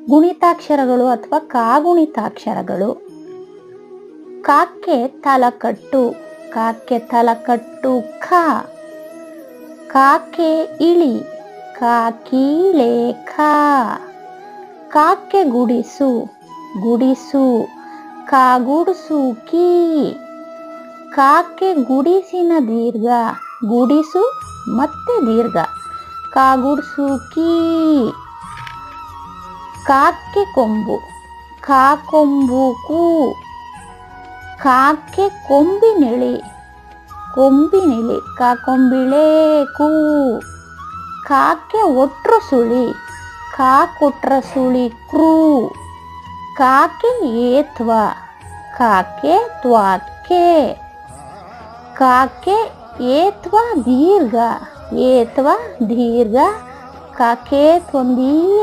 ಗುಣಿತಾಕ್ಷರಗಳು ಅಥವಾ ಕಾಗುಣಿತಾಕ್ಷರಗಳು. ಕಾಕ್ಕೆ ತಲಕಟ್ಟು, ಕಾಕ್ಕೆ ತಲಕಟ್ಟು ಕ. ಕಾಕ್ಕೆ ಇಳಿ, ಕಾಕೀಳೆ ಖ. ಕಾಕ್ಕೆ ಗುಡಿಸು, ಗುಡಿಸು ಕಾಗುಡ್ಸು ಕೀ. ಕಾಕ್ಕೆ ಗುಡಿಸಿನ ದೀರ್ಘ, ಗುಡಿಸು ಮತ್ತೆ ದೀರ್ಘ ಕಾಗುಡ್ಸು ಕೀ. ಕಾಕ್ಕೆ ಕೊಂಬು, ಕಾ ಕೊಂಬು ಕು. ಕಾಕ್ಕೆ ಕೊಂಬಿನಿಳಿ, ಕೊಂಬಿನಿಳಿ ಕಾ ಕೊಂಬಿಳೆ ಕು. ಕಾಕ್ಕೆ ಒಟ್ರು ಸುಳಿ, ಕಾ ಕೊಟ್ರ ಸುಳಿ ಕ್ರೂ. ಕಾಕ್ಕೆ ಏತ್ವ, ಕಾಕ್ಕೆ ತ್ವಾಕ್ಕೆ. ಕಾಕ್ಕೆ ಏತ್ವ ದೀರ್ಘ, ಏತ್ವ ದೀರ್ಘ ಕಾಕೇತ್ವ ದೀರ್ಘ.